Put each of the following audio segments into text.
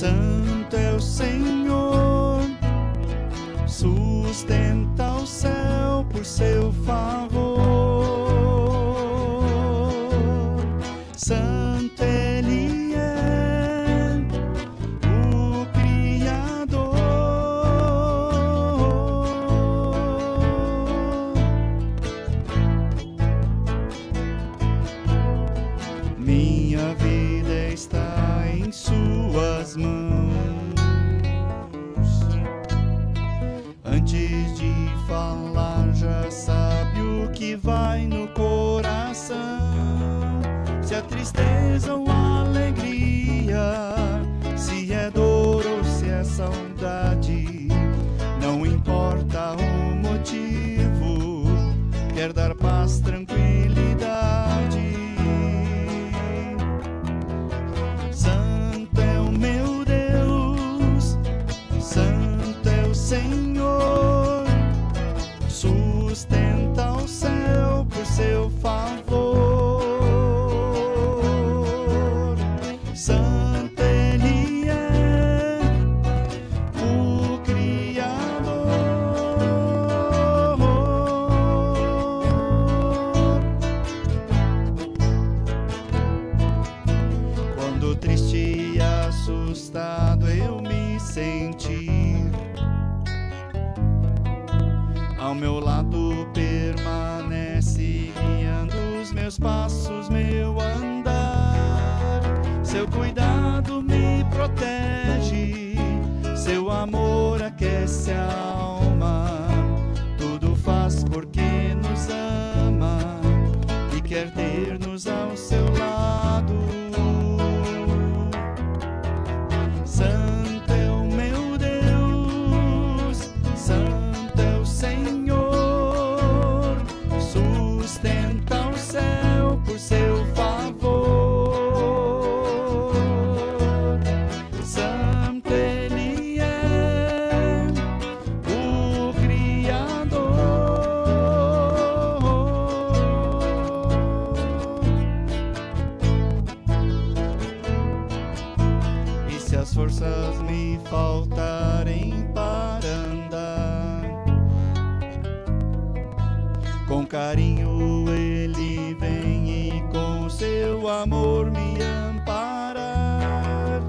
Santo é o Senhor, sustenta o céu por seu favor. Santo Ele é, o Criador. Minha vida está em suas mãos. Antes de falar já sabe o que vai no coração. Se é tristeza ou alegria, se é dor ou se é saudade, não importa o motivo, quer dar paz, tranquilidade. Santo é o meu Deus, santo é o Senhor, sustenta o céu por seu favor. Santo Ele é, o Criador. Quando triste e assustado eu me sentir, ao meu lado permanece guiando os meus passos, meu andar. Seu cuidado me protege, seu amor aquece a alma. Tudo faz porque nos ama e quer ter-nos ao seu lado. Santo é o meu Deus, santo é o Senhor, sustenta o céu por seu favor. Santo Ele é, o Criador. E se as forças me faltarem para andar, com carinho Ele vem e com seu amor me amparar.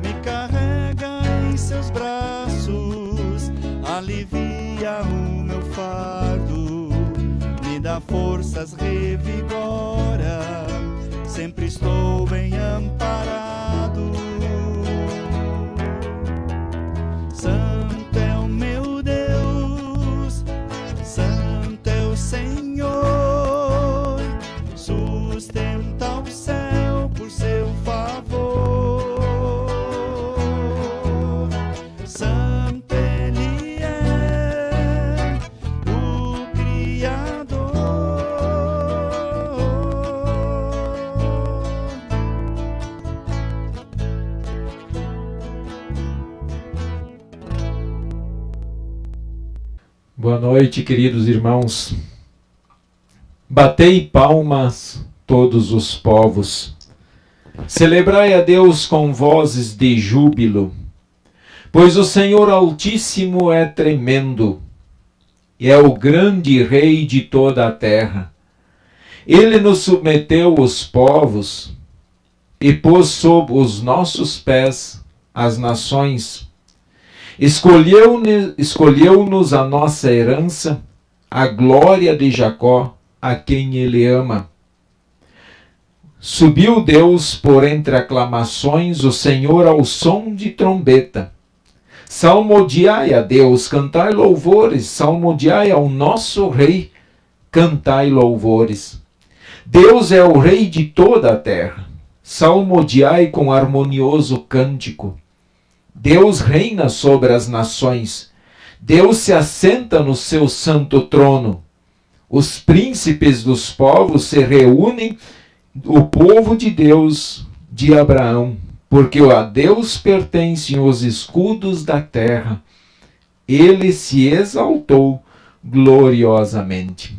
Me carrega em seus braços, alivia o meu fardo, me dá forças, revigora, sempre estou bem amparado. Santo é o meu Deus, santo é o Senhor, sustenta o céu por seu favor. Santo Ele é, o Criador. Boa noite, queridos irmãos. Batei palmas, todos os povos. Celebrai a Deus com vozes de júbilo, pois o Senhor Altíssimo é tremendo, e é o grande Rei de toda a terra. Ele nos submeteu os povos e pôs sob os nossos pés as nações. Escolheu-nos a nossa herança, a glória de Jacó, a quem Ele ama. Subiu Deus por entre aclamações, o Senhor ao som de trombeta. Salmodiai a Deus, cantai louvores, salmodiai ao nosso Rei, cantai louvores. Deus é o Rei de toda a terra, salmodiai com harmonioso cântico. Deus reina sobre as nações, Deus se assenta no seu santo trono. Os príncipes dos povos se reúnem, o povo de Deus, de Abraão, porque a Deus pertencem os escudos da terra. Ele se exaltou gloriosamente.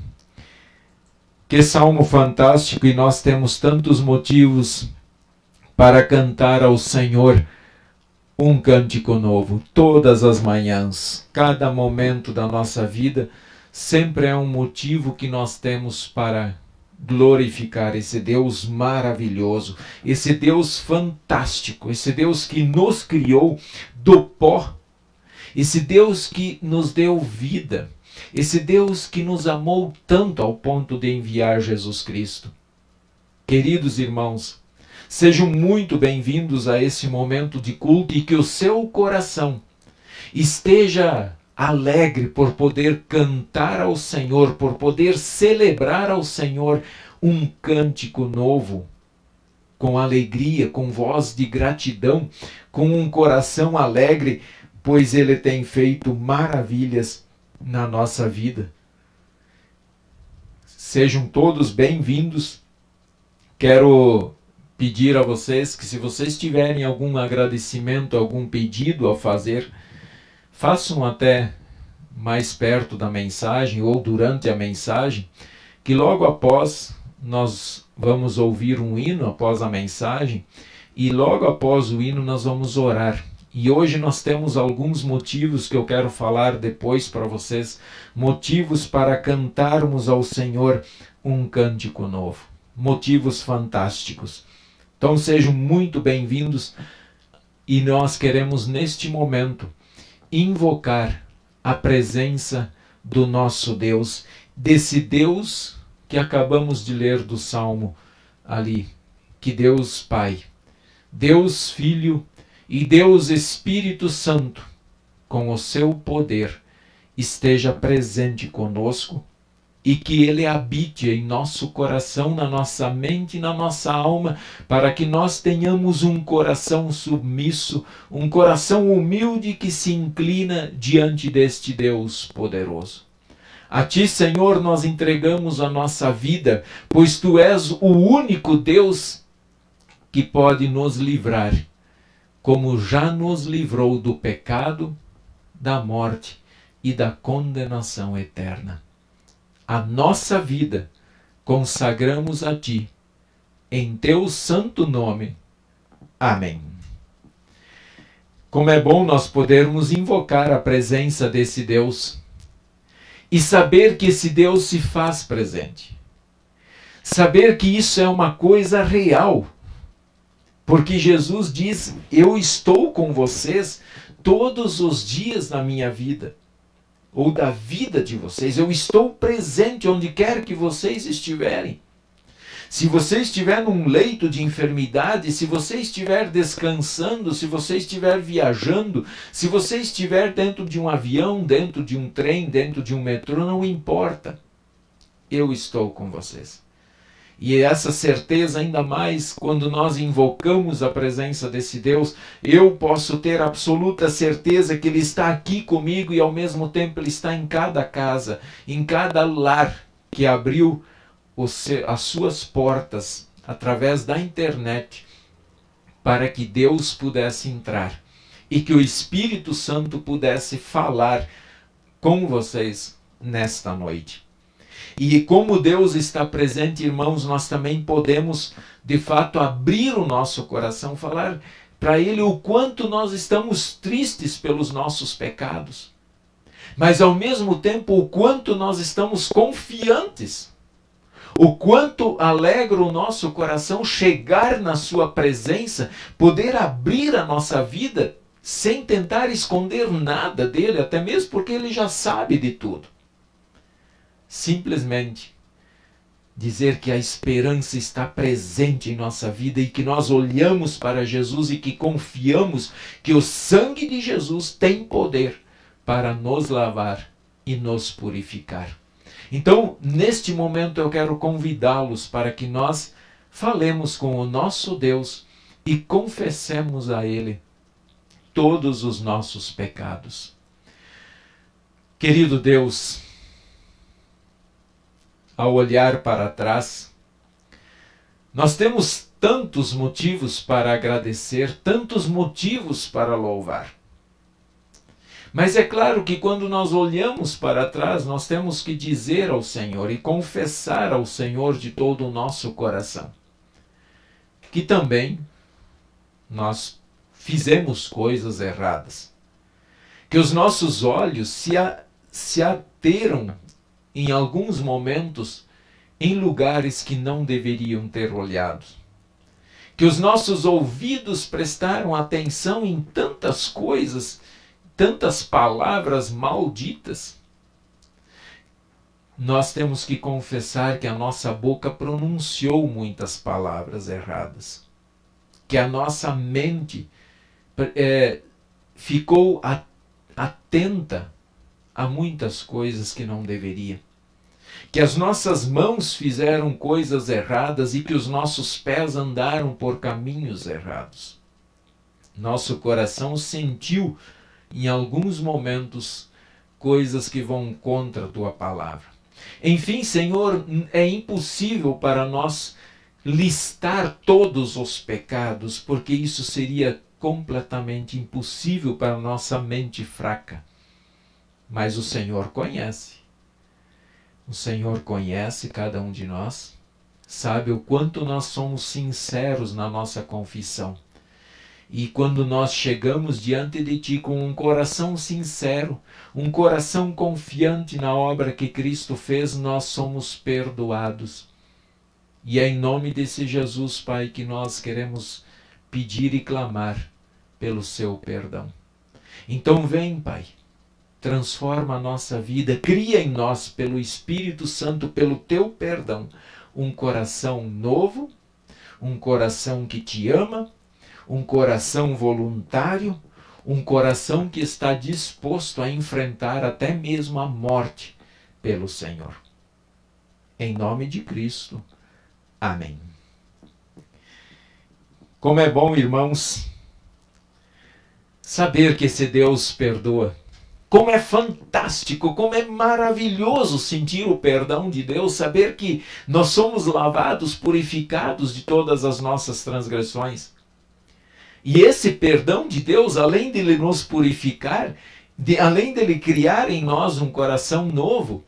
Que salmo fantástico, e nós temos tantos motivos para cantar ao Senhor um cântico novo. Todas as manhãs, cada momento da nossa vida, sempre é um motivo que nós temos para glorificar esse Deus maravilhoso, esse Deus fantástico, esse Deus que nos criou do pó, esse Deus que nos deu vida, esse Deus que nos amou tanto ao ponto de enviar Jesus Cristo. Queridos irmãos, sejam muito bem-vindos a esse momento de culto e que o seu coração esteja alegre por poder cantar ao Senhor, por poder celebrar ao Senhor um cântico novo, com alegria, com voz de gratidão, com um coração alegre, pois Ele tem feito maravilhas na nossa vida. Sejam todos bem-vindos. Quero pedir a vocês que, se vocês tiverem algum agradecimento, algum pedido a fazer, façam até mais perto da mensagem ou durante a mensagem, que logo após nós vamos ouvir um hino após a mensagem e logo após o hino nós vamos orar. E hoje nós temos alguns motivos que eu quero falar depois para vocês, motivos para cantarmos ao Senhor um cântico novo, motivos fantásticos. Então sejam muito bem-vindos e nós queremos neste momento invocar a presença do nosso Deus, desse Deus que acabamos de ler do Salmo ali, que Deus Pai, Deus Filho e Deus Espírito Santo, com o seu poder, esteja presente conosco e que Ele habite em nosso coração, na nossa mente e na nossa alma, para que nós tenhamos um coração submisso, um coração humilde que se inclina diante deste Deus poderoso. A Ti, Senhor, nós entregamos a nossa vida, pois Tu és o único Deus que pode nos livrar, como já nos livrou do pecado, da morte e da condenação eterna. A nossa vida consagramos a Ti, em Teu santo nome. Amém. Como é bom nós podermos invocar a presença desse Deus e saber que esse Deus se faz presente. Saber que isso é uma coisa real. Porque Jesus diz, eu estou com vocês todos os dias na minha vida, ou da vida de vocês. Eu estou presente onde quer que vocês estiverem. Se você estiver num leito de enfermidade, se você estiver descansando, se você estiver viajando, se você estiver dentro de um avião, dentro de um trem, dentro de um metrô, não importa. Eu estou com vocês. E essa certeza, ainda mais quando nós invocamos a presença desse Deus, eu posso ter absoluta certeza que Ele está aqui comigo e ao mesmo tempo Ele está em cada casa, em cada lar que abriu as suas portas através da internet para que Deus pudesse entrar e que o Espírito Santo pudesse falar com vocês nesta noite. E como Deus está presente, irmãos, nós também podemos, de fato, abrir o nosso coração, falar para Ele o quanto nós estamos tristes pelos nossos pecados, mas ao mesmo tempo o quanto nós estamos confiantes, o quanto alegra o nosso coração chegar na Sua presença, poder abrir a nossa vida sem tentar esconder nada dEle, até mesmo porque Ele já sabe de tudo. Simplesmente dizer que a esperança está presente em nossa vida e que nós olhamos para Jesus e que confiamos que o sangue de Jesus tem poder para nos lavar e nos purificar. Então, neste momento eu quero convidá-los para que nós falemos com o nosso Deus e confessemos a Ele todos os nossos pecados. Querido Deus, ao olhar para trás, nós temos tantos motivos para agradecer, tantos motivos para louvar. Mas é claro que quando nós olhamos para trás, nós temos que dizer ao Senhor e confessar ao Senhor de todo o nosso coração que também nós fizemos coisas erradas. Que os nossos olhos se ateram em alguns momentos em lugares que não deveriam ter olhado. Que os nossos ouvidos prestaram atenção em tantas coisas, tantas palavras malditas. Nós temos que confessar que a nossa boca pronunciou muitas palavras erradas. Que a nossa mente ficou atenta a muitas coisas que não deveria. Que as nossas mãos fizeram coisas erradas e que os nossos pés andaram por caminhos errados. Nosso coração sentiu, em alguns momentos, coisas que vão contra a tua palavra. Enfim, Senhor, é impossível para nós listar todos os pecados, porque isso seria completamente impossível para a nossa mente fraca. Mas o Senhor conhece. O Senhor conhece cada um de nós, sabe o quanto nós somos sinceros na nossa confissão. E quando nós chegamos diante de Ti com um coração sincero, um coração confiante na obra que Cristo fez, nós somos perdoados. E é em nome desse Jesus, Pai, que nós queremos pedir e clamar pelo Seu perdão. Então vem, Pai, transforma a nossa vida, cria em nós, pelo Espírito Santo, pelo Teu perdão, um coração novo, um coração que Te ama, um coração voluntário, um coração que está disposto a enfrentar até mesmo a morte pelo Senhor. Em nome de Cristo. Amém. Como é bom, irmãos, saber que esse Deus perdoa. Como é fantástico, como é maravilhoso sentir o perdão de Deus, saber que nós somos lavados, purificados de todas as nossas transgressões. E esse perdão de Deus, além de Ele nos purificar, além de Ele criar em nós um coração novo,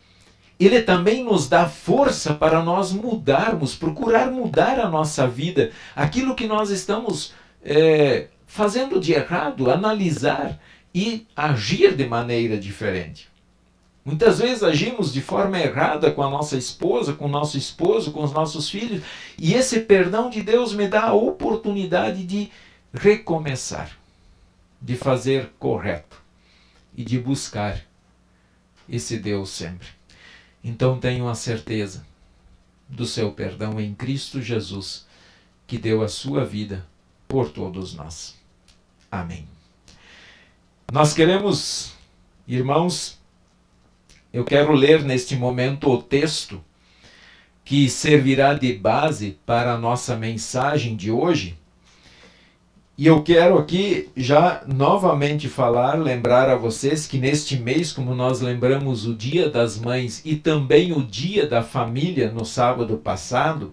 Ele também nos dá força para nós mudarmos, procurar mudar a nossa vida, aquilo que nós estamos fazendo de errado, analisar e agir de maneira diferente. Muitas vezes agimos de forma errada com a nossa esposa, com o nosso esposo, com os nossos filhos, e esse perdão de Deus me dá a oportunidade de recomeçar, de fazer correto e de buscar esse Deus sempre. Então tenho a certeza do seu perdão em Cristo Jesus, que deu a sua vida por todos nós. Amém. Nós queremos, irmãos, eu quero ler neste momento o texto que servirá de base para a nossa mensagem de hoje. E eu quero aqui já novamente lembrar a vocês que neste mês, como nós lembramos o Dia das Mães e também o Dia da Família no sábado passado,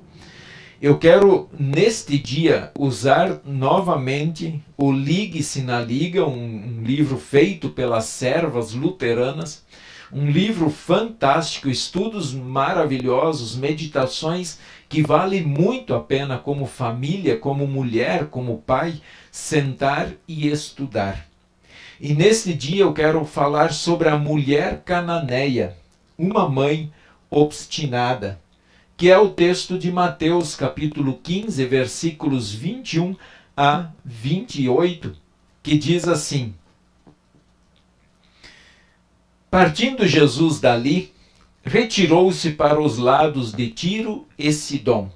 eu quero neste dia usar novamente o Ligue-se na Liga, um livro feito pelas servas luteranas, um livro fantástico, estudos maravilhosos, meditações que vale muito a pena como família, como mulher, como pai, sentar e estudar. E neste dia eu quero falar sobre a mulher cananeia, uma mãe obstinada, que é o texto de Mateus capítulo 15, versículos 21 a 28, que diz assim: Partindo Jesus dali, retirou-se para os lados de Tiro e Sidom.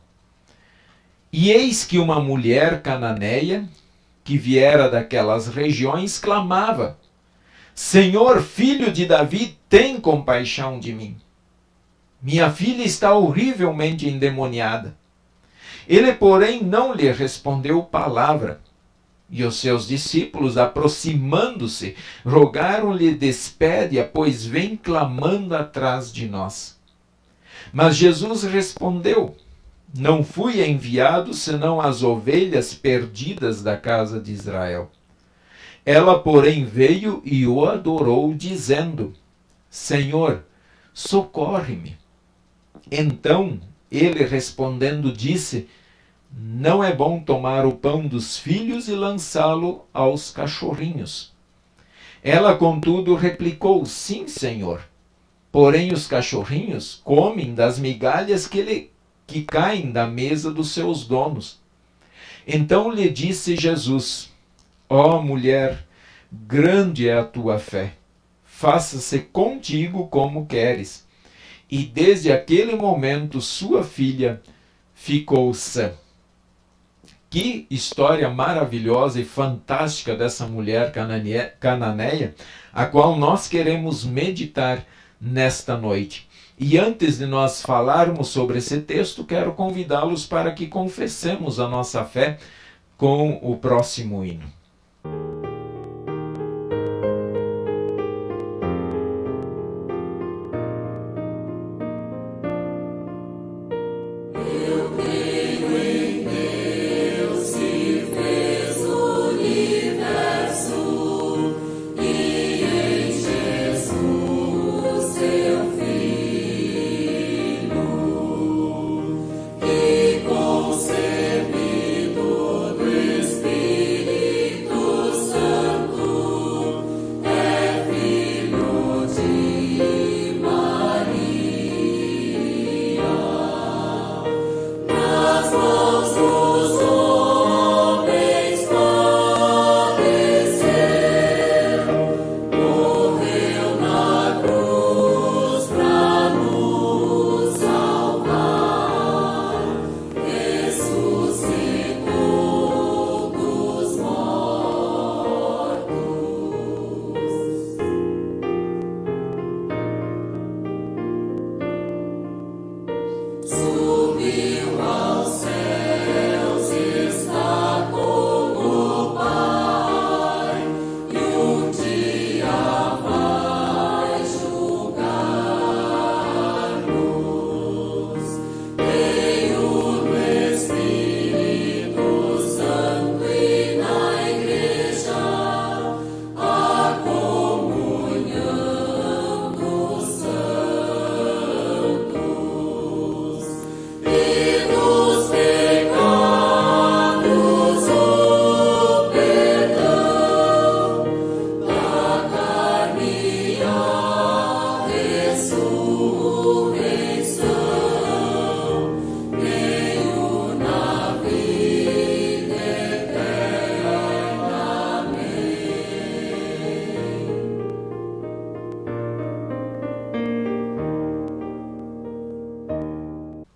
E eis que uma mulher cananeia, que viera daquelas regiões, clamava: Senhor, filho de Davi, tem compaixão de mim. Minha filha está horrivelmente endemoniada. Ele, porém, não lhe respondeu palavra. E os seus discípulos, aproximando-se, rogaram-lhe: despede-a, pois vem clamando atrás de nós. Mas Jesus respondeu: não fui enviado senão às ovelhas perdidas da casa de Israel. Ela, porém, veio e o adorou, dizendo: Senhor, socorre-me. Então ele respondendo disse: não é bom tomar o pão dos filhos e lançá-lo aos cachorrinhos. Ela, contudo, replicou: sim, Senhor. Porém, os cachorrinhos comem das migalhas que caem da mesa dos seus donos. Então lhe disse Jesus: ó mulher, grande é a tua fé. Faça-se contigo como queres. E desde aquele momento sua filha ficou sã. Que história maravilhosa e fantástica dessa mulher cananeia, a qual nós queremos meditar nesta noite. E antes de nós falarmos sobre esse texto, quero convidá-los para que confessemos a nossa fé com o próximo hino.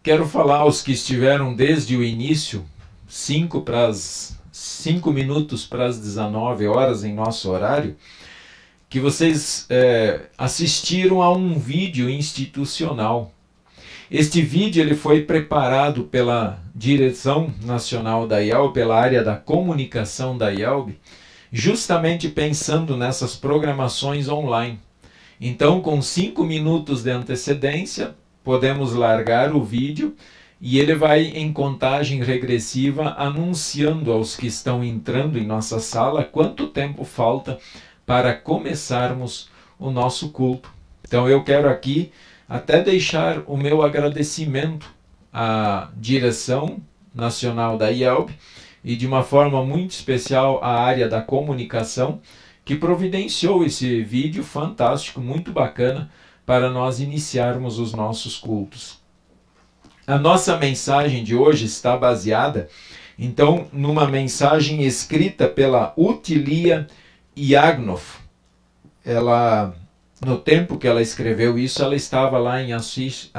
Quero falar aos que estiveram desde o início, 5 minutos para as 19 horas em nosso horário, que vocês assistiram a um vídeo institucional. Este vídeo ele foi preparado pela direção nacional da IELB, pela área da comunicação da IELB, justamente pensando nessas programações online. Então, com 5 minutos de antecedência, podemos largar o vídeo e ele vai em contagem regressiva anunciando aos que estão entrando em nossa sala quanto tempo falta para começarmos o nosso culto. Então eu quero aqui até deixar o meu agradecimento à direção nacional da IELB e de uma forma muito especial à área da comunicação que providenciou esse vídeo fantástico, muito bacana, para nós iniciarmos os nossos cultos. A nossa mensagem de hoje está baseada, então, numa mensagem escrita pela Utilia Yagnoff. Ela, no tempo que ela escreveu isso, ela estava lá em Assis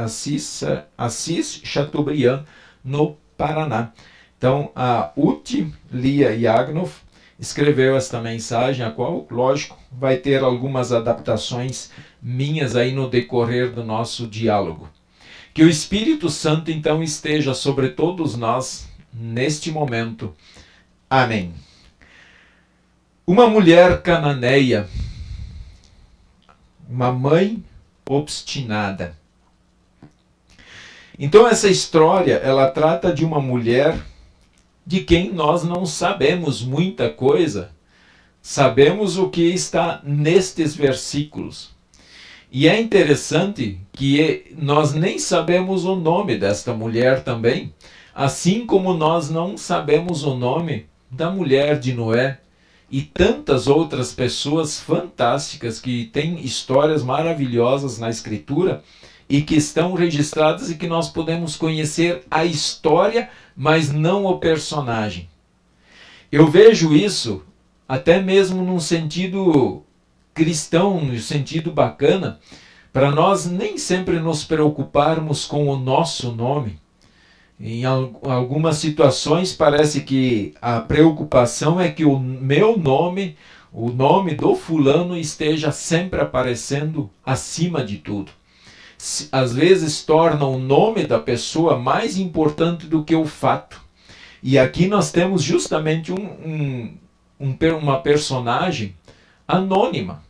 Chateaubriand, no Paraná. Então, a Utilia Yagnoff escreveu esta mensagem, a qual, lógico, vai ter algumas adaptações minhas aí no decorrer do nosso diálogo. Que o Espírito Santo, então, esteja sobre todos nós neste momento. Amém. Uma mulher cananeia, uma mãe obstinada. Então, essa história, ela trata de uma mulher de quem nós não sabemos muita coisa. Sabemos o que está nestes versículos. E é interessante que nós nem sabemos o nome desta mulher também, Assim como nós não sabemos o nome da mulher de Noé e tantas outras pessoas fantásticas que têm histórias maravilhosas na Escritura e que estão registradas e que nós podemos conhecer a história, mas não o personagem. Eu vejo isso até mesmo num sentido cristão, no sentido bacana, para nós nem sempre nos preocuparmos com o nosso nome. Em algumas situações parece que a preocupação é que o meu nome, o nome do fulano, esteja sempre aparecendo acima de tudo. Às vezes torna o nome da pessoa mais importante do que o fato. E aqui nós temos justamente uma personagem anônima,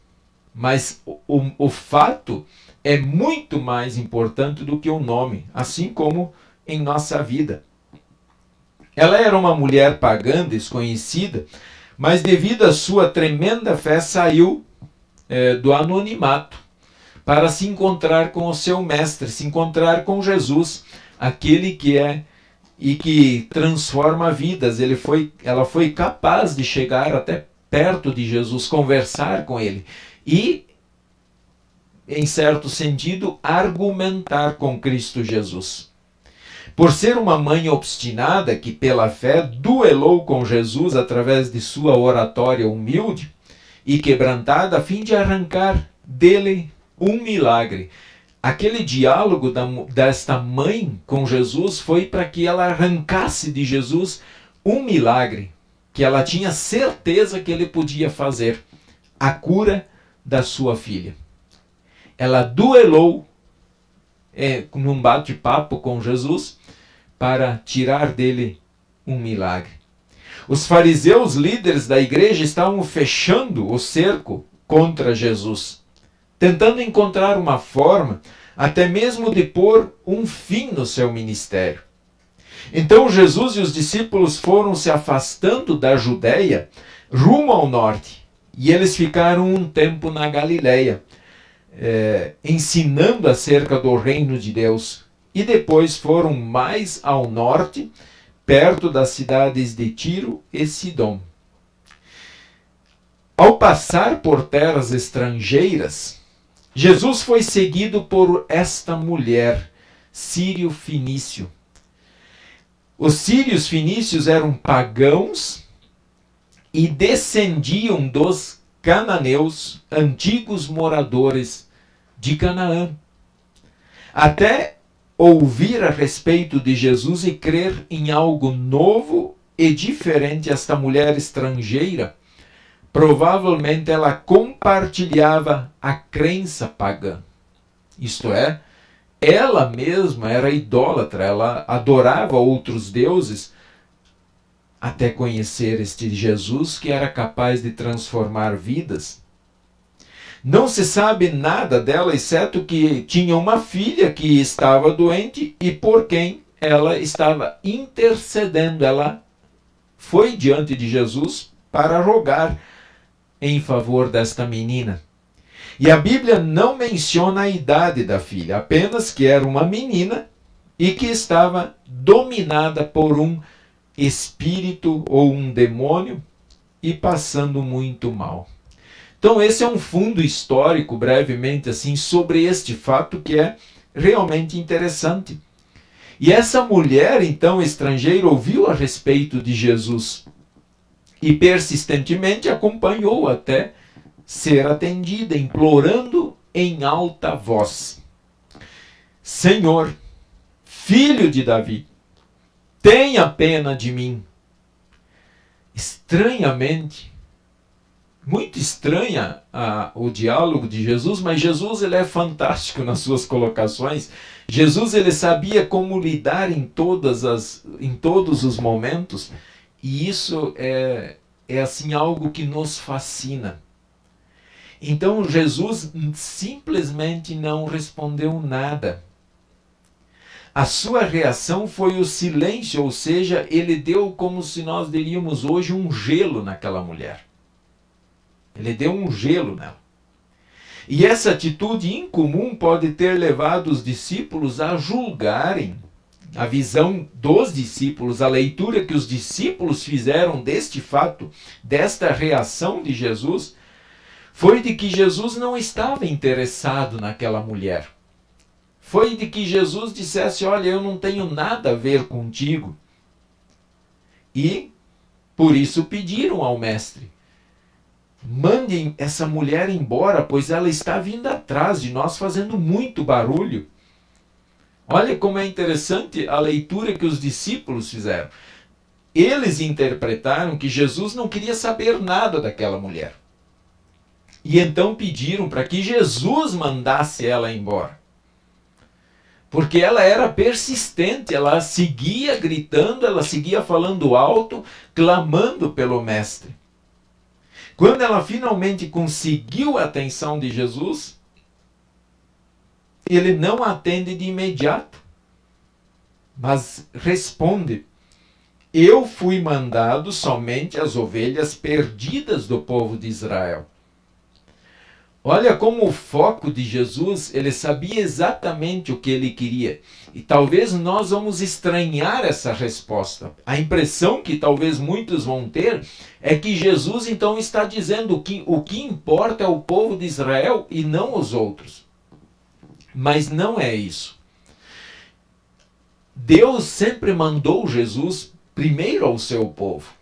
mas o fato é muito mais importante do que o nome, assim como em nossa vida. Ela era uma mulher pagã, desconhecida, mas devido à sua tremenda fé saiu do anonimato para se encontrar com o seu mestre, se encontrar com Jesus, aquele que é e que transforma vidas. Ela foi capaz de chegar até perto de Jesus, conversar com ele e, em certo sentido, argumentar com Cristo Jesus. Por ser uma mãe obstinada que, pela fé, duelou com Jesus através de sua oratória humilde e quebrantada, a fim de arrancar dele um milagre. Aquele diálogo desta mãe com Jesus foi para que ela arrancasse de Jesus um milagre que ela tinha certeza que ele podia fazer: a cura da sua filha. Ela duelou num bate-papo com Jesus para tirar dele um milagre. Os fariseus, líderes da igreja, estavam fechando o cerco contra Jesus, tentando encontrar uma forma até mesmo de pôr um fim no seu ministério. Então Jesus e os discípulos foram se afastando da Judeia rumo ao norte, e eles ficaram um tempo na Galileia, ensinando acerca do reino de Deus, e depois foram mais ao norte, perto das cidades de Tiro e Sidom. Ao passar por terras estrangeiras, Jesus foi seguido por esta mulher, sírio-fenício. Os sírios fenícios eram pagãos e descendiam dos cananeus, antigos moradores de Canaã. Até ouvir a respeito de Jesus e crer em algo novo e diferente, esta mulher estrangeira, provavelmente ela compartilhava a crença pagã. Isto é, ela mesma era idólatra, ela adorava outros deuses, até conhecer este Jesus que era capaz de transformar vidas. Não se sabe nada dela, exceto que tinha uma filha que estava doente e por quem ela estava intercedendo. Ela foi diante de Jesus para rogar em favor desta menina. E a Bíblia não menciona a idade da filha, apenas que era uma menina e que estava dominada por um espírito ou um demônio e passando muito mal. Então esse é um fundo histórico, brevemente assim, sobre este fato que é realmente interessante. E essa mulher, então, estrangeira, ouviu a respeito de Jesus e persistentemente acompanhou até ser atendida, implorando em alta voz: Senhor, filho de Davi, tenha pena de mim. Estranhamente, muito estranha o diálogo de Jesus, mas Jesus ele é fantástico nas suas colocações. Jesus ele sabia como lidar em todos os momentos, e isso é assim algo que nos fascina. Então Jesus simplesmente não respondeu nada. A sua reação foi o silêncio, ou seja, ele deu, como se nós diríamos hoje, um gelo naquela mulher. Ele deu um gelo nela. E essa atitude incomum pode ter levado os discípulos a julgarem a visão dos discípulos, a leitura que os discípulos fizeram deste fato, desta reação de Jesus, foi de que Jesus não estava interessado naquela mulher. Foi de que Jesus dissesse: olha, eu não tenho nada a ver contigo. E por isso pediram ao mestre: mandem essa mulher embora, pois ela está vindo atrás de nós fazendo muito barulho. Olha como é interessante a leitura que os discípulos fizeram. Eles interpretaram que Jesus não queria saber nada daquela mulher. E então pediram para que Jesus mandasse ela embora. Porque ela era persistente, ela seguia gritando, ela seguia falando alto, clamando pelo mestre. Quando ela finalmente conseguiu a atenção de Jesus, ele não atende de imediato, mas responde: eu fui mandado somente às ovelhas perdidas do povo de Israel. Olha como o foco de Jesus, ele sabia exatamente o que ele queria. E talvez nós vamos estranhar essa resposta. A impressão que talvez muitos vão ter é que Jesus então está dizendo que o que importa é o povo de Israel e não os outros. Mas não é isso. Deus sempre mandou Jesus primeiro ao seu povo,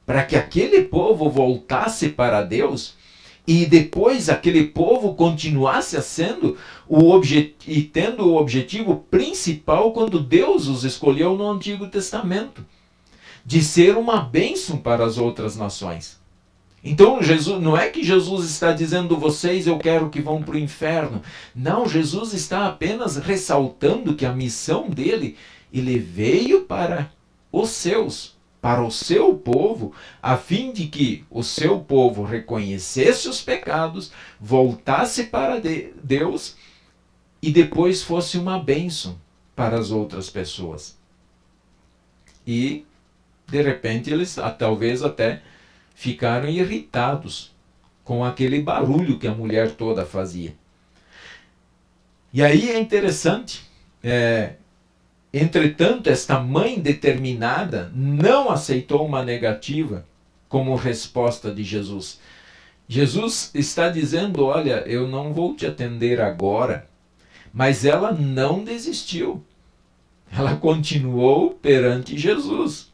para que aquele povo voltasse para Deus e depois aquele povo continuasse sendo e tendo o objetivo principal quando Deus os escolheu no Antigo Testamento, de ser uma bênção para as outras nações. Então, Jesus, não é que Jesus está dizendo: vocês eu quero que vão para o inferno. Não, Jesus está apenas ressaltando que a missão dele, ele veio para os seus, para o seu povo, a fim de que o seu povo reconhecesse os pecados, voltasse para Deus e depois fosse uma bênção para as outras pessoas. E, de repente, eles talvez até ficaram irritados com aquele barulho que a mulher toda fazia. E aí é interessante, entretanto, esta mãe determinada não aceitou uma negativa como resposta de Jesus. Jesus está dizendo: olha, eu não vou te atender agora, mas ela não desistiu. Ela continuou perante Jesus.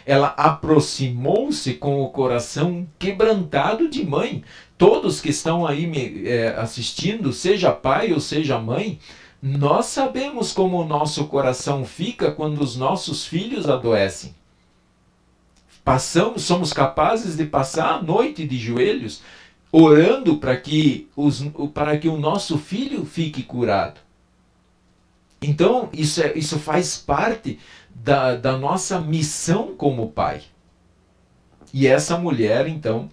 Ela aproximou-se com o coração quebrantado de mãe. Todos que estão aí assistindo, seja pai ou seja mãe, nós sabemos como o nosso coração fica quando os nossos filhos adoecem. Somos capazes de passar a noite de joelhos orando para que o nosso filho fique curado. Então, isso faz parte da nossa missão como pai. E essa mulher, então,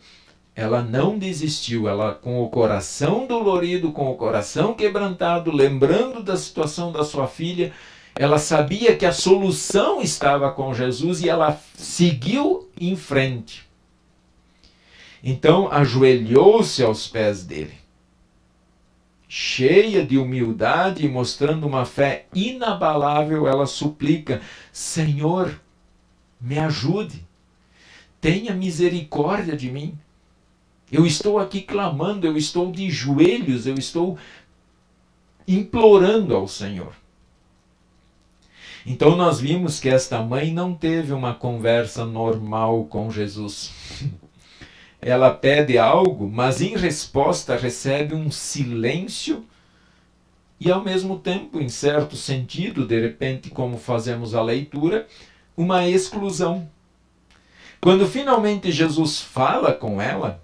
ela não desistiu. Ela, com o coração dolorido, com o coração quebrantado, lembrando da situação da sua filha, ela sabia que a solução estava com Jesus e ela seguiu em frente. Então, ajoelhou-se aos pés dele, cheia de humildade e mostrando uma fé inabalável, ela suplica: Senhor, me ajude, tenha misericórdia de mim. Eu estou aqui clamando, eu estou de joelhos, eu estou implorando ao Senhor. Então nós vimos que esta mãe não teve uma conversa normal com Jesus. Ela pede algo, mas em resposta recebe um silêncio e, ao mesmo tempo, em certo sentido, de repente, como fazemos a leitura, uma exclusão. Quando finalmente Jesus fala com ela,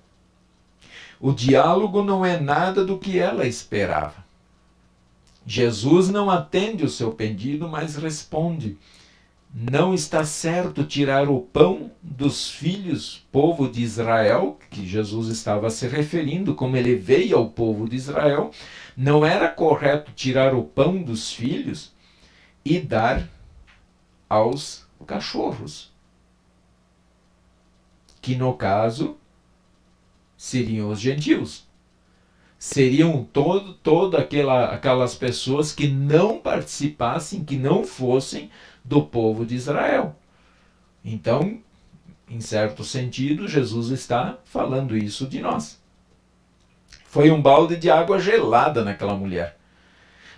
o diálogo não é nada do que ela esperava. Jesus não atende o seu pedido, mas responde: não está certo tirar o pão dos filhos, povo de Israel, que Jesus estava se referindo, como ele veio ao povo de Israel, não era correto tirar o pão dos filhos e dar aos cachorros, que no caso seriam os gentios. seriam todas aquelas pessoas que não participassem, que não fossem do povo de Israel. Então, em certo sentido, Jesus está falando isso de nós. Foi um balde de água gelada naquela mulher.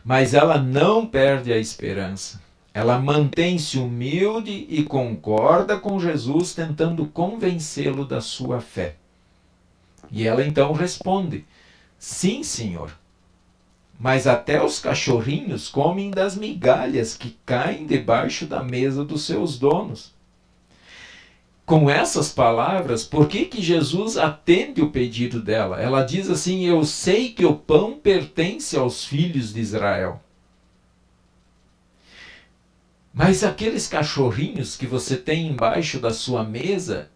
Mas ela não perde a esperança. Ela mantém-se humilde e concorda com Jesus, tentando convencê-lo da sua fé. E ela então responde: sim, Senhor. Mas até os cachorrinhos comem das migalhas que caem debaixo da mesa dos seus donos. Com essas palavras, por que Jesus atende o pedido dela? Ela diz assim: eu sei que o pão pertence aos filhos de Israel. Mas aqueles cachorrinhos que você tem embaixo da sua mesa,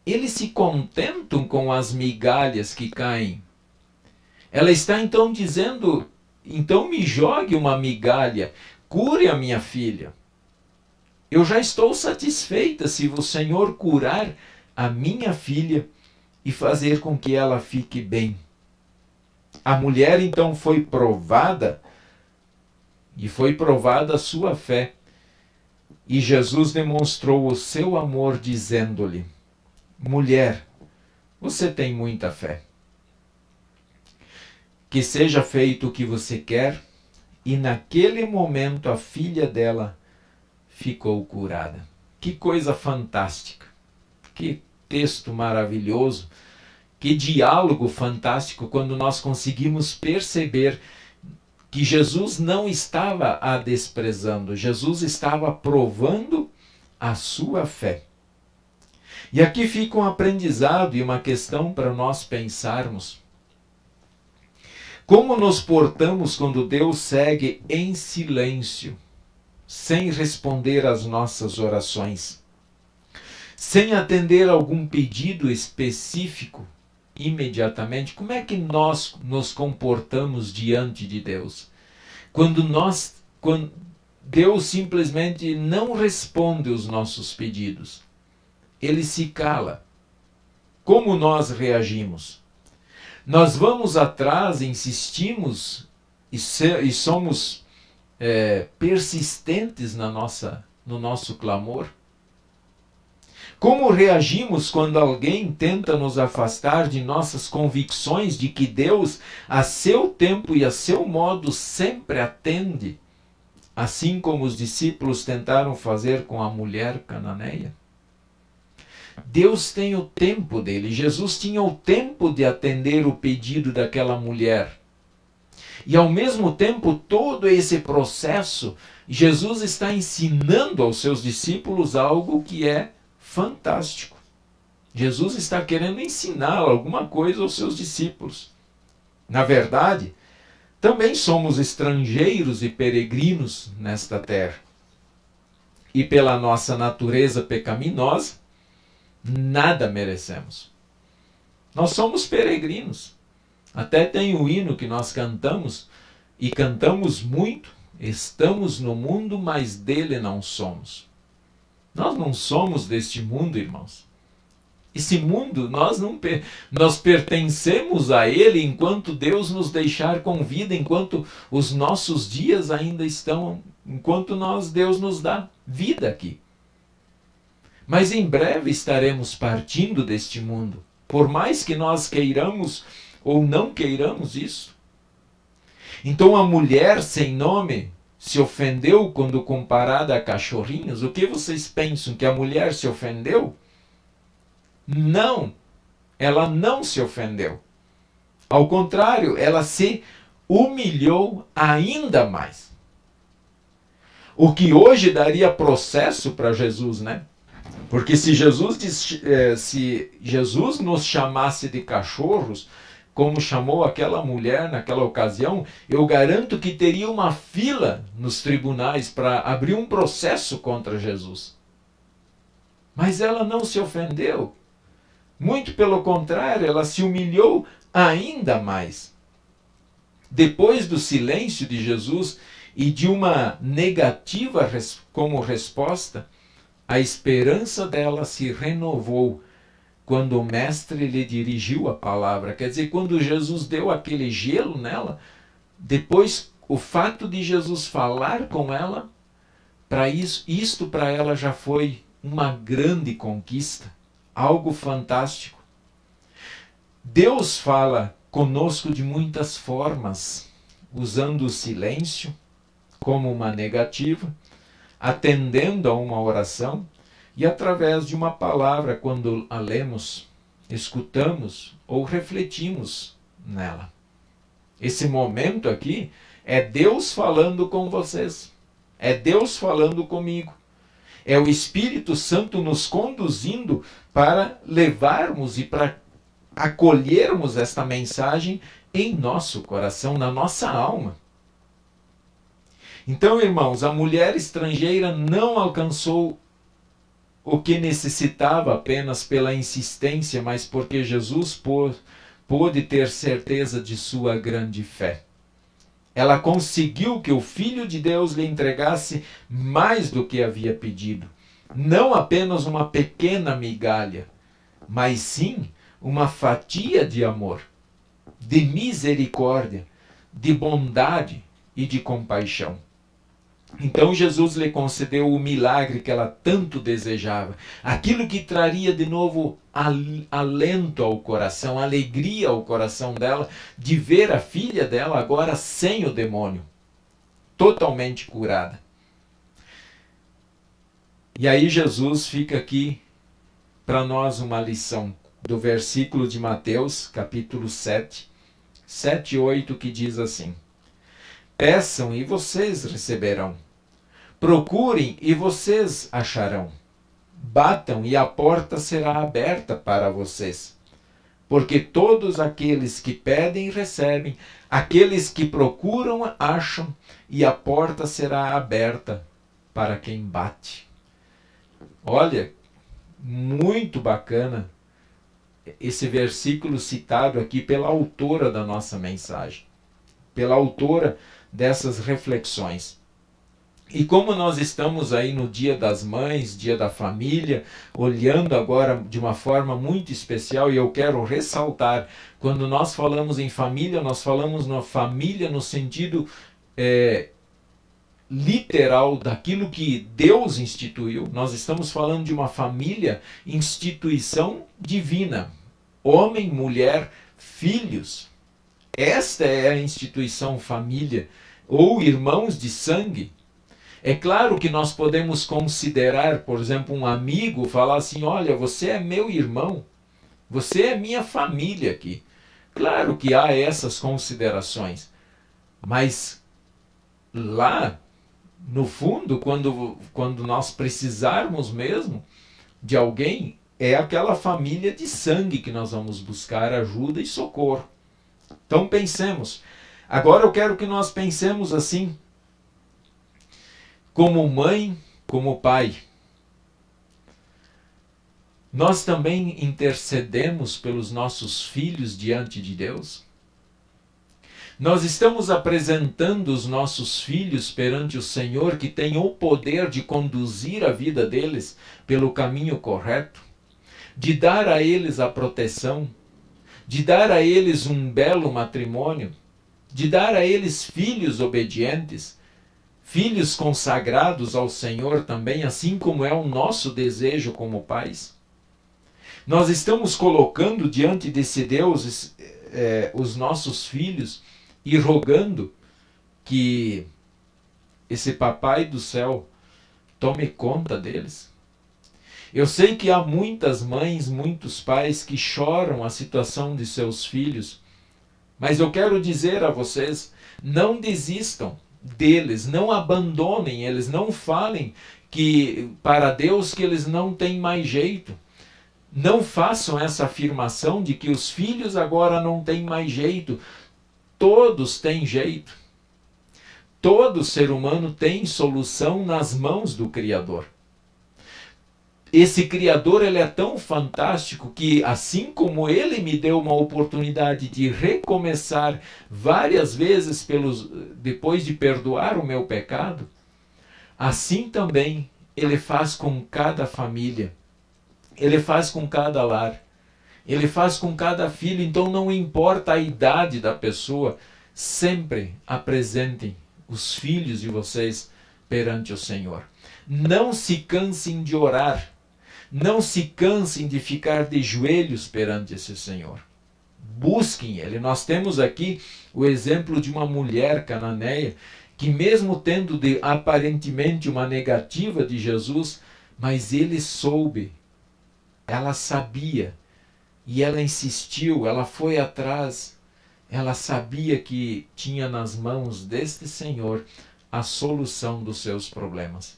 eles se contentam com as migalhas que caem. Ela está então dizendo: então me jogue uma migalha, cure a minha filha. Eu já estou satisfeita se o Senhor curar a minha filha e fazer com que ela fique bem. A mulher então foi provada, e foi provada a sua fé. E Jesus demonstrou o seu amor dizendo-lhe: mulher, você tem muita fé. Que seja feito o que você quer. E naquele momento a filha dela ficou curada. Que coisa fantástica. Que texto maravilhoso. Que diálogo fantástico quando nós conseguimos perceber que Jesus não estava a desprezando. Jesus estava provando a sua fé. E aqui fica um aprendizado e uma questão para nós pensarmos. Como nos portamos quando Deus segue em silêncio, sem responder às nossas orações, sem atender algum pedido específico imediatamente? Como é que nós nos comportamos diante de Deus? Quando Deus simplesmente não responde os nossos pedidos, Ele se cala. Como nós reagimos? Nós vamos atrás, insistimos e somos persistentes no nosso clamor? Como reagimos quando alguém tenta nos afastar de nossas convicções de que Deus, a seu tempo e a seu modo, sempre atende, assim como os discípulos tentaram fazer com a mulher cananeia? Deus tem o tempo dele. Jesus tinha o tempo de atender o pedido daquela mulher. E ao mesmo tempo, todo esse processo, Jesus está ensinando aos seus discípulos algo que é fantástico. Jesus está querendo ensinar alguma coisa aos seus discípulos. Na verdade, também somos estrangeiros e peregrinos nesta terra. E pela nossa natureza pecaminosa, nada merecemos. Nós somos peregrinos. Até tem um hino que nós cantamos, e cantamos muito: estamos no mundo, mas dele não somos. Nós não somos deste mundo, irmãos. Esse mundo, nós pertencemos a ele enquanto Deus nos deixar com vida, enquanto os nossos dias ainda estão, enquanto Deus nos dá vida aqui. Mas em breve estaremos partindo deste mundo, por mais que nós queiramos ou não queiramos isso. Então a mulher sem nome se ofendeu quando comparada a cachorrinhos. O que vocês pensam? Que a mulher se ofendeu? Não, ela não se ofendeu. Ao contrário, ela se humilhou ainda mais. O que hoje daria processo para Jesus, né? Porque se Jesus nos chamasse de cachorros, como chamou aquela mulher naquela ocasião, eu garanto que teria uma fila nos tribunais para abrir um processo contra Jesus. Mas ela não se ofendeu. Muito pelo contrário, ela se humilhou ainda mais. Depois do silêncio de Jesus e de uma negativa como resposta, a esperança dela se renovou quando o mestre lhe dirigiu a palavra. Quer dizer, quando Jesus deu aquele gelo nela, depois o fato de Jesus falar com ela, isto para ela já foi uma grande conquista, algo fantástico. Deus fala conosco de muitas formas, usando o silêncio como uma negativa, atendendo a uma oração, e através de uma palavra, quando a lemos, escutamos ou refletimos nela. Esse momento aqui é Deus falando com vocês. É Deus falando comigo. É o Espírito Santo nos conduzindo para levarmos e para acolhermos esta mensagem em nosso coração, na nossa alma. Então, irmãos, a mulher estrangeira não alcançou o que necessitava apenas pela insistência, mas porque Jesus pôde ter certeza de sua grande fé. Ela conseguiu que o Filho de Deus lhe entregasse mais do que havia pedido. Não apenas uma pequena migalha, mas sim uma fatia de amor, de misericórdia, de bondade e de compaixão. Então Jesus lhe concedeu o milagre que ela tanto desejava, aquilo que traria de novo alento ao coração, alegria ao coração dela, de ver a filha dela agora sem o demônio, totalmente curada. E aí Jesus fica aqui para nós uma lição do versículo de Mateus, capítulo 7, 7 e 8, que diz assim: Peçam e vocês receberão. Procurem e vocês acharão. Batam e a porta será aberta para vocês. Porque todos aqueles que pedem recebem, aqueles que procuram acham, e a porta será aberta para quem bate. Olha, muito bacana esse versículo citado aqui pela autora da nossa mensagem, pela autora dessas reflexões. E como nós estamos aí no Dia das Mães, Dia da Família, olhando agora de uma forma muito especial, e eu quero ressaltar, quando nós falamos em família, nós falamos na família no sentido literal daquilo que Deus instituiu. Nós estamos falando de uma família, instituição divina. Homem, mulher, filhos. Esta é a instituição família, ou irmãos de sangue. É claro que nós podemos considerar, por exemplo, um amigo falar assim: olha, você é meu irmão, você é minha família aqui. Claro que há essas considerações, mas lá, no fundo, quando nós precisarmos mesmo de alguém, é aquela família de sangue que nós vamos buscar ajuda e socorro. Então pensemos. Agora eu quero que nós pensemos assim, como mãe, como pai. Nós também intercedemos pelos nossos filhos diante de Deus? Nós estamos apresentando os nossos filhos perante o Senhor, que tem o poder de conduzir a vida deles pelo caminho correto, de dar a eles a proteção, de dar a eles um belo matrimônio, de dar a eles filhos obedientes, filhos consagrados ao Senhor também, assim como é o nosso desejo como pais? Nós estamos colocando diante desse Deus os nossos filhos e rogando que esse Papai do céu tome conta deles. Eu sei que há muitas mães, muitos pais que choram a situação de seus filhos, mas eu quero dizer a vocês, não desistam deles, não abandonem eles, não falem para Deus que eles não têm mais jeito. Não façam essa afirmação de que os filhos agora não têm mais jeito. Todos têm jeito. Todo ser humano tem solução nas mãos do Criador. Esse Criador, ele é tão fantástico que, assim como ele me deu uma oportunidade de recomeçar várias vezes depois de perdoar o meu pecado, assim também ele faz com cada família, ele faz com cada lar. Ele faz com cada filho, então não importa a idade da pessoa, sempre apresentem os filhos de vocês perante o Senhor. Não se cansem de orar, não se cansem de ficar de joelhos perante esse Senhor. Busquem Ele. Nós temos aqui o exemplo de uma mulher cananeia que, mesmo tendo aparentemente uma negativa de Jesus, mas ele soube, ela sabia, e ela insistiu, ela foi atrás, ela sabia que tinha nas mãos deste Senhor a solução dos seus problemas.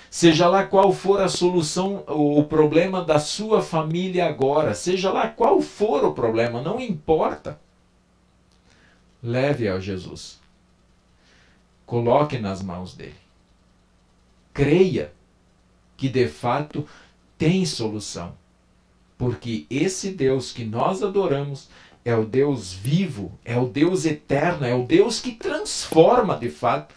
Seja lá qual for a solução, o problema da sua família agora, seja lá qual for o problema, não importa. Leve a Jesus. Coloque nas mãos dele. Creia que de fato tem solução. Porque esse Deus que nós adoramos é o Deus vivo, é o Deus eterno, é o Deus que transforma de fato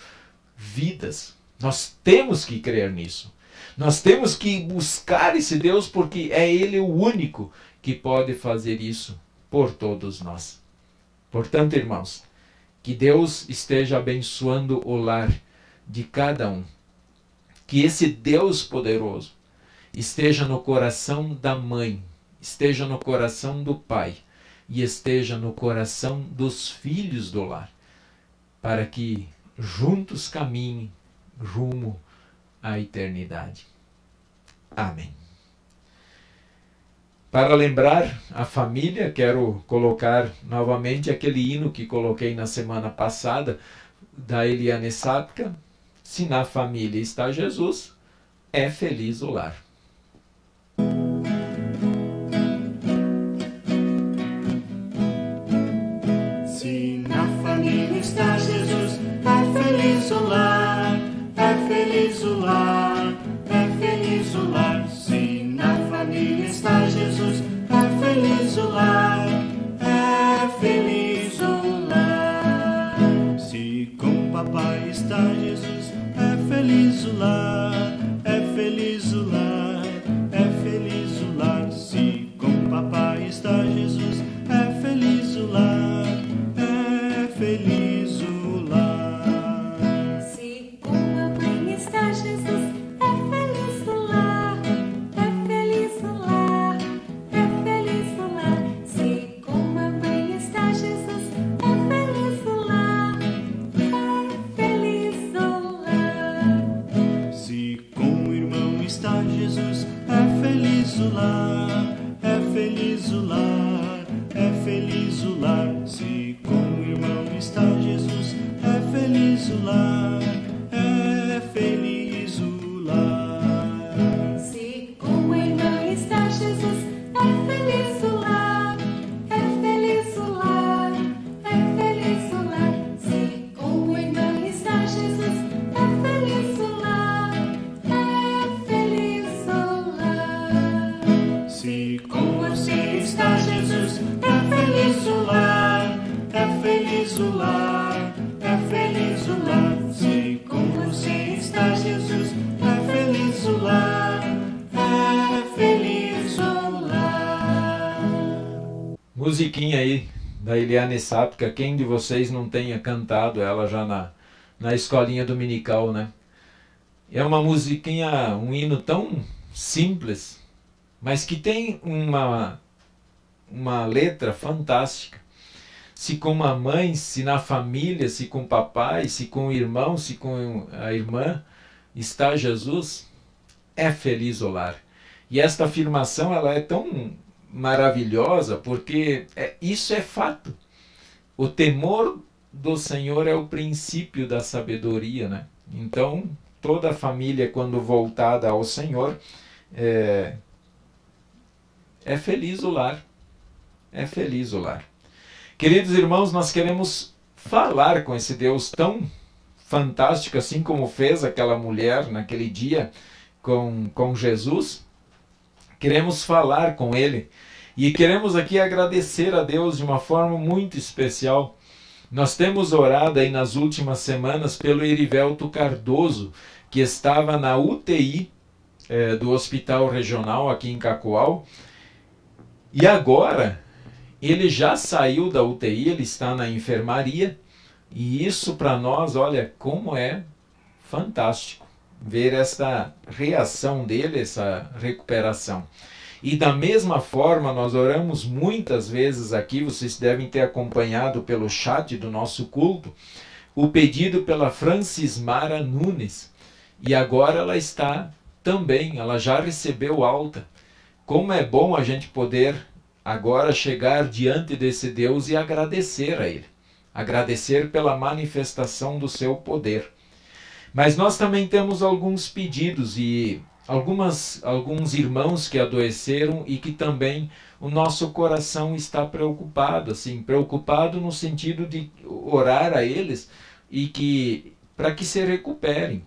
vidas. Nós temos que crer nisso. Nós temos que buscar esse Deus porque é Ele o único que pode fazer isso por todos nós. Portanto, irmãos, que Deus esteja abençoando o lar de cada um. Que esse Deus poderoso esteja no coração da mãe, esteja no coração do pai e esteja no coração dos filhos do lar, para que juntos caminhem rumo à eternidade. Amém. Para lembrar a família, quero colocar novamente aquele hino que coloquei na semana passada, da Eliane Sapka. Se na família está Jesus, é feliz o lar. Se na família está Jesus, é feliz o lar, é feliz o lar, é feliz o lar. Se na família está Jesus, é feliz o lar, é feliz o lar. Se com papai está Jesus, é feliz o lar, é feliz o lar, é feliz o lar. Se com papai está Jesus, é feliz o lar, é feliz o lar. Se com a mãe está Jesus, é feliz o lar, é feliz o lar, é feliz o lar. Se com a mãe está Jesus, é feliz o lar, é feliz o lar. Se com o irmão está Jesus, é feliz o lar, é feliz o lar, é feliz o lar. Se com o irmão está Jesus, é feliz o lar, é feliz o lar. Se com a irmã está Jesus, é feliz o lar, é feliz o lar, é feliz o lar. Se com a irmã está Jesus, é feliz o lar, é feliz o lar. Se com você está Jesus, é feliz o lar, é feliz o lar, é feliz o lar. Se com você está Jesus, é feliz o lar, é feliz o lar. Musiquinha aí da Eliane Sapka. Quem de vocês não tenha cantado ela já na escolinha dominical, né? É uma musiquinha, um hino tão simples, mas que tem uma letra fantástica. Se com a mãe, se na família, se com o papai, se com o irmão, se com a irmã está Jesus, é feliz o lar. E esta afirmação ela é tão maravilhosa porque isso é fato. O temor do Senhor é o princípio da sabedoria, né? Então, toda a família, quando voltada ao Senhor, é feliz o lar. É feliz o lar. Queridos irmãos, nós queremos falar com esse Deus tão fantástico, assim como fez aquela mulher naquele dia com Jesus. Queremos falar com Ele e queremos aqui agradecer a Deus de uma forma muito especial. Nós temos orado aí nas últimas semanas pelo Erivelto Cardoso, que estava na UTI do Hospital Regional aqui em Cacoal. E agora, ele já saiu da UTI, ele está na enfermaria, e isso para nós, olha, como é fantástico ver essa reação dele, essa recuperação. E da mesma forma, nós oramos muitas vezes aqui, vocês devem ter acompanhado pelo chat do nosso culto, o pedido pela Francismara Nunes. E agora ela está também, ela já recebeu alta. Como é bom a gente poder agora chegar diante desse Deus e agradecer a Ele. Agradecer pela manifestação do seu poder. Mas nós também temos alguns pedidos e alguns irmãos que adoeceram e que também o nosso coração está preocupado, assim, preocupado no sentido de orar a eles e que para que se recuperem.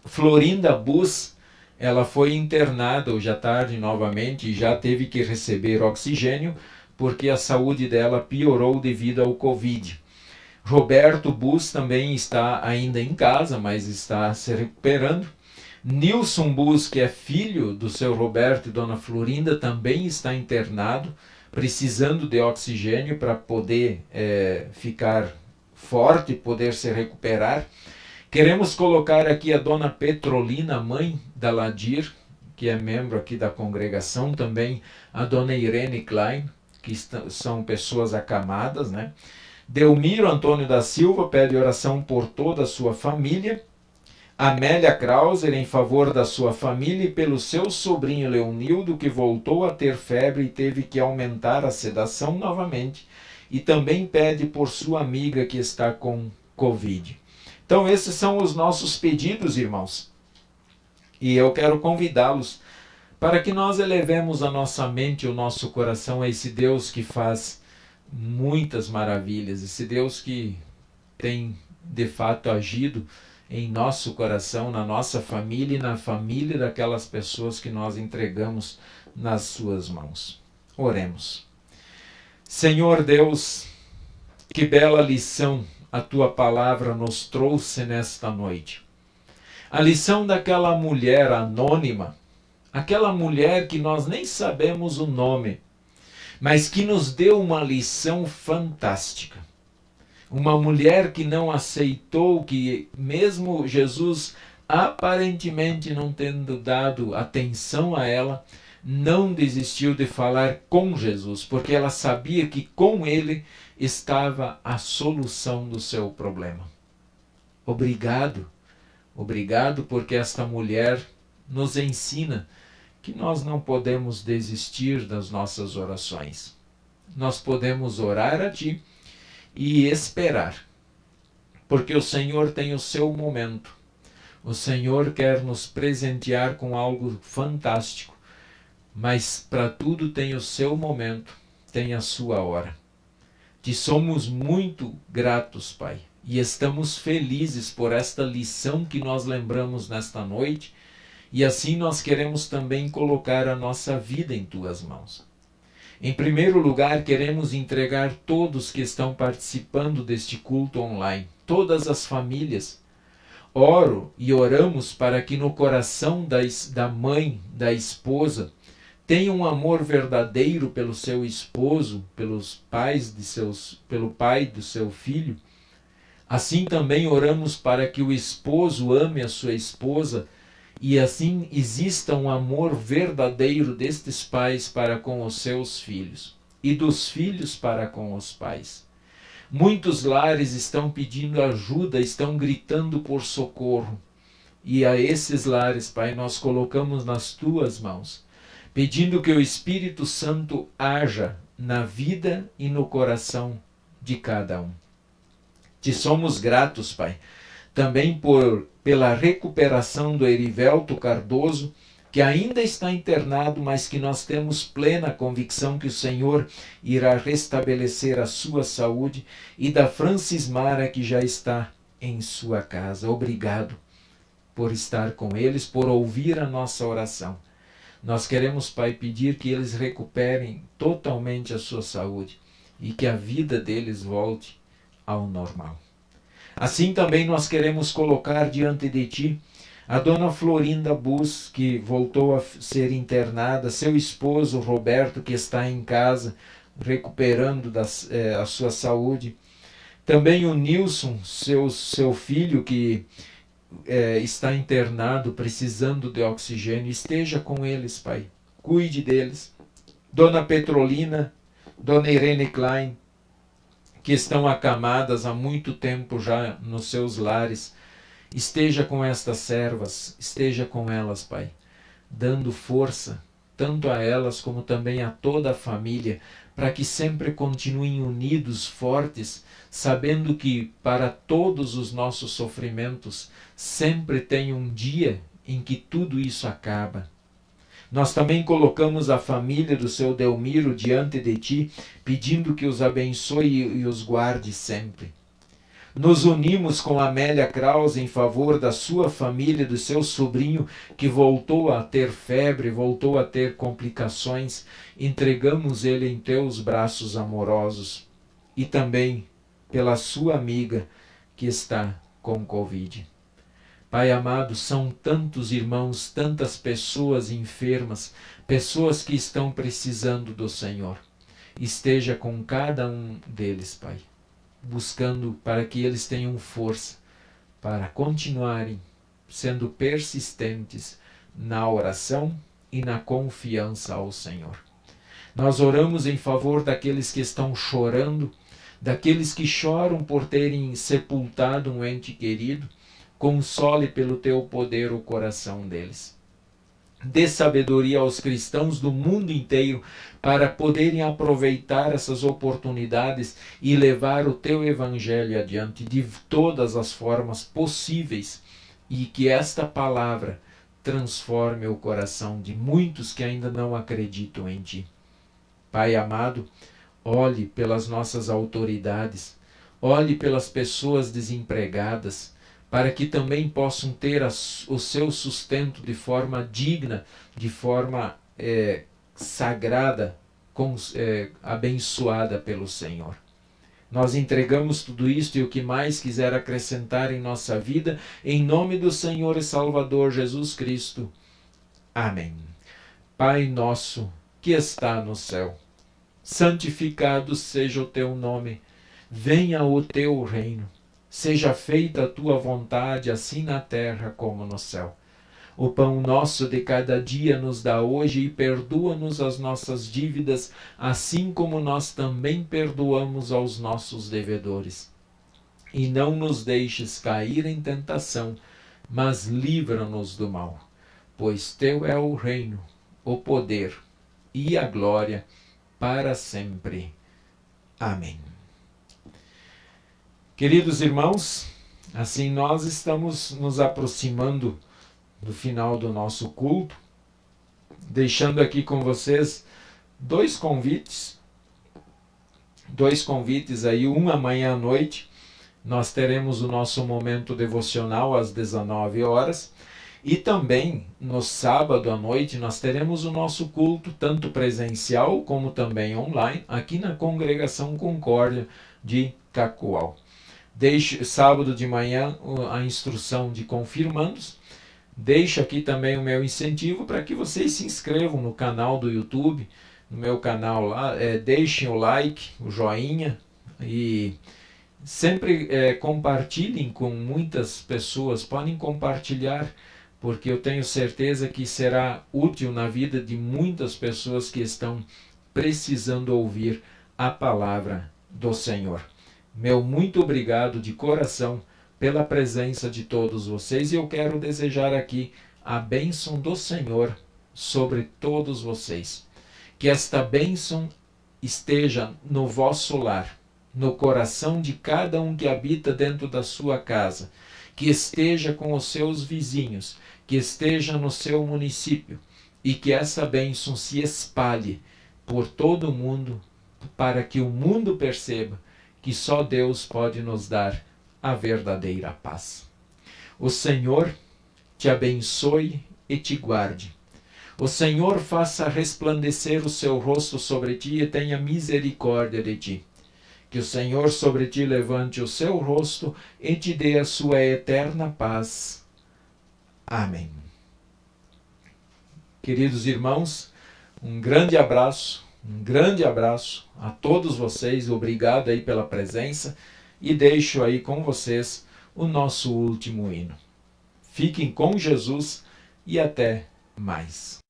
Florinda Bus, ela foi internada hoje à tarde novamente e já teve que receber oxigênio porque a saúde dela piorou devido ao Covid. Roberto Bus também está ainda em casa, mas está se recuperando. Nilson Bus, que é filho do seu Roberto e dona Florinda, também está internado, precisando de oxigênio para poder ficar forte, poder se recuperar. Queremos colocar aqui a dona Petrolina, mãe da Ladir, que é membro aqui da congregação, também a dona Irene Klein, que são pessoas acamadas, né? Delmiro Antônio da Silva pede oração por toda a sua família. Amélia Krauser em favor da sua família e pelo seu sobrinho Leonildo, que voltou a ter febre e teve que aumentar a sedação novamente. E também pede por sua amiga que está com Covid. Então esses são os nossos pedidos, irmãos. E eu quero convidá-los para que nós elevemos a nossa mente e o nosso coração a esse Deus que faz muitas maravilhas, esse Deus que tem de fato agido em nosso coração, na nossa família e na família daquelas pessoas que nós entregamos nas suas mãos. Oremos. Senhor Deus, que bela lição a tua palavra nos trouxe nesta noite. A lição daquela mulher anônima, aquela mulher que nós nem sabemos o nome, mas que nos deu uma lição fantástica. Uma mulher que não aceitou, que mesmo Jesus aparentemente não tendo dado atenção a ela, não desistiu de falar com Jesus, porque ela sabia que com ele estava a solução do seu problema. Obrigado, obrigado porque esta mulher nos ensina que nós não podemos desistir das nossas orações. Nós podemos orar a Ti e esperar, porque o Senhor tem o seu momento. O Senhor quer nos presentear com algo fantástico, mas para tudo tem o seu momento, tem a sua hora. Te somos muito gratos, Pai, e estamos felizes por esta lição que nós lembramos nesta noite, e assim nós queremos também colocar a nossa vida em Tuas mãos. Em primeiro lugar, queremos entregar todos que estão participando deste culto online, todas as famílias. Oro e oramos para que no coração da mãe, da esposa, tenha um amor verdadeiro pelo seu esposo, pelo pai do seu filho. Assim também oramos para que o esposo ame a sua esposa e assim exista um amor verdadeiro destes pais para com os seus filhos e dos filhos para com os pais. Muitos lares estão pedindo ajuda, estão gritando por socorro. E a esses lares, Pai, nós colocamos nas Tuas mãos, pedindo que o Espírito Santo haja na vida e no coração de cada um. Te somos gratos, Pai, também pela recuperação do Erivelto Cardoso, que ainda está internado, mas que nós temos plena convicção que o Senhor irá restabelecer a sua saúde, e da Francismara, que já está em sua casa. Obrigado por estar com eles, por ouvir a nossa oração. Nós queremos, Pai, pedir que eles recuperem totalmente a sua saúde e que a vida deles volte ao normal. Assim também nós queremos colocar diante de Ti A dona Florinda Bus, que voltou a ser internada, seu esposo Roberto, que está em casa, recuperando a sua saúde. Também o Nilson, seu filho, que está internado, precisando de oxigênio. Esteja com eles, Pai. Cuide deles. Dona Petrolina, Dona Irene Klein, que estão acamadas há muito tempo já nos seus lares. Esteja com estas servas, esteja com elas, Pai, dando força, tanto a elas como também a toda a família, para que sempre continuem unidos, fortes, sabendo que para todos os nossos sofrimentos sempre tem um dia em que tudo isso acaba. Nós também colocamos a família do seu Delmiro diante de Ti, pedindo que os abençoe e os guarde sempre. Nos unimos com Amélia Krause em favor da sua família, do seu sobrinho que voltou a ter febre, voltou a ter complicações. Entregamos ele em Teus braços amorosos. E também pela sua amiga que está com Covid. Pai amado, são tantos irmãos, tantas pessoas enfermas, pessoas que estão precisando do Senhor. Esteja com cada um deles, Pai, buscando para que eles tenham força para continuarem sendo persistentes na oração e na confiança ao Senhor. Nós oramos em favor daqueles que estão chorando, daqueles que choram por terem sepultado um ente querido. Console pelo Teu poder o coração deles. Dê sabedoria aos cristãos do mundo inteiro para poderem aproveitar essas oportunidades e levar o Teu Evangelho adiante de todas as formas possíveis, e que esta palavra transforme o coração de muitos que ainda não acreditam em Ti. Pai amado, olhe pelas nossas autoridades, olhe pelas pessoas desempregadas, para que também possam ter o seu sustento de forma digna, de forma sagrada, abençoada pelo Senhor. Nós entregamos tudo isto e o que mais quiser acrescentar em nossa vida, em nome do Senhor e Salvador Jesus Cristo. Amém. Pai nosso, que está no céu, santificado seja o Teu nome, venha o Teu reino. Seja feita a Tua vontade, assim na terra como no céu. O pão nosso de cada dia nos dá hoje e perdoa-nos as nossas dívidas, assim como nós também perdoamos aos nossos devedores. E não nos deixes cair em tentação, mas livra-nos do mal. Pois Teu é o reino, o poder e a glória para sempre. Amém. Queridos irmãos, assim nós estamos nos aproximando do final do nosso culto, deixando aqui com vocês dois convites aí, um amanhã à noite, nós teremos o nosso momento devocional às 19 horas, e também no sábado à noite nós teremos o nosso culto, tanto presencial como também online, aqui na Congregação Concórdia de Cacoal. Sábado de manhã a instrução de confirmandos. Deixo aqui também o meu incentivo para que vocês se inscrevam no canal do YouTube, no meu canal lá, deixem o like, o joinha e sempre compartilhem com muitas pessoas. Podem compartilhar, porque eu tenho certeza que será útil na vida de muitas pessoas que estão precisando ouvir a palavra do Senhor. Meu muito obrigado de coração pela presença de todos vocês, e eu quero desejar aqui a bênção do Senhor sobre todos vocês. Que esta bênção esteja no vosso lar, no coração de cada um que habita dentro da sua casa, que esteja com os seus vizinhos, que esteja no seu município, e que essa bênção se espalhe por todo o mundo, para que o mundo perceba que só Deus pode nos dar a verdadeira paz. O Senhor te abençoe e te guarde. O Senhor faça resplandecer o seu rosto sobre ti e tenha misericórdia de ti. Que o Senhor sobre ti levante o seu rosto e te dê a sua eterna paz. Amém. Queridos irmãos, um grande abraço a todos vocês. Obrigado aí pela presença e deixo aí com vocês o nosso último hino. Fiquem com Jesus e até mais.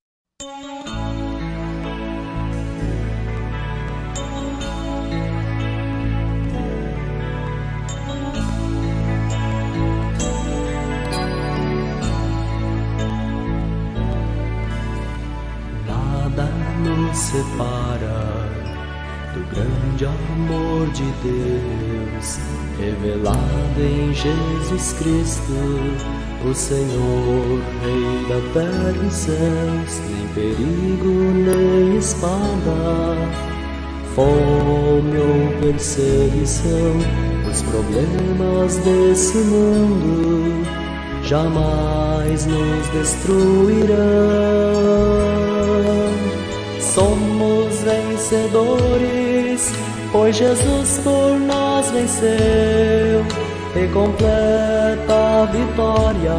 Nada nos separa do grande amor de Deus, revelado em Jesus Cristo, o Senhor, Rei da terra e céus. Nem perigo, nem espada, fome ou perseguição, os problemas desse mundo jamais nos destruirão. Somos vencedores, pois Jesus por nós venceu, e completa a vitória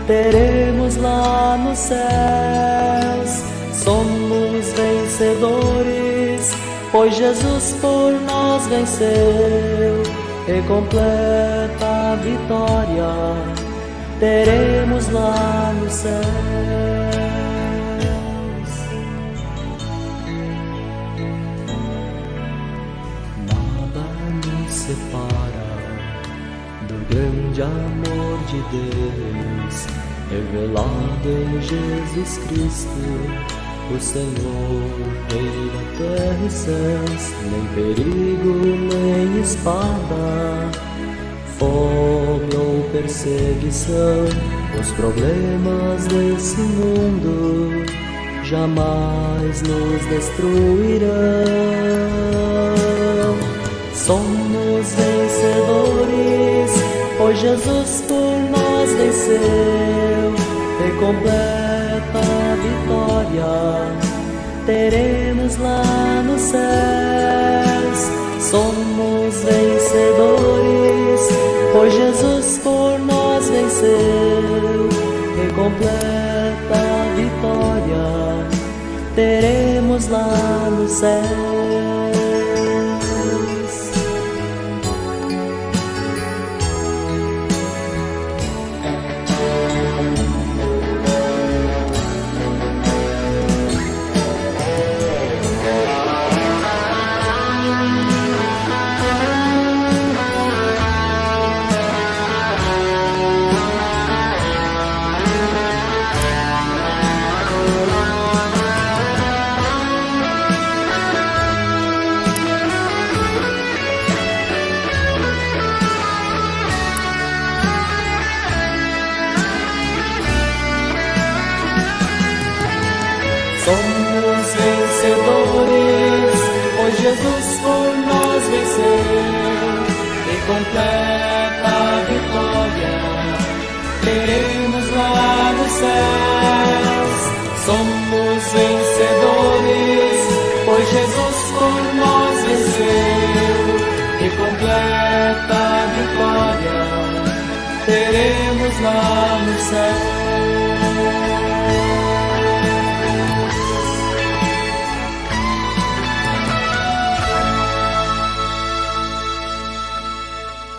teremos lá nos céus. Somos vencedores, pois Jesus por nós venceu, e completa a vitória teremos lá nos céus. Nada nos separa do grande amor de Deus, revelado em Jesus Cristo, o Senhor, Rei da terra e céus. Nem perigo, nem espada, fome ou perseguição, os problemas desse mundo jamais nos destruirão. Somos vencedores, pois Jesus por nós venceu, e completa a vitória teremos lá nos céus. Somos vencedores, pois Jesus por nós venceu, e completa a vitória teremos lá nos céus. Somos vencedores, pois Jesus por nós venceu, e completa a vitória teremos lá nos céus. Somos vencedores, pois Jesus por nós venceu, e completa a vitória teremos lá nos céus.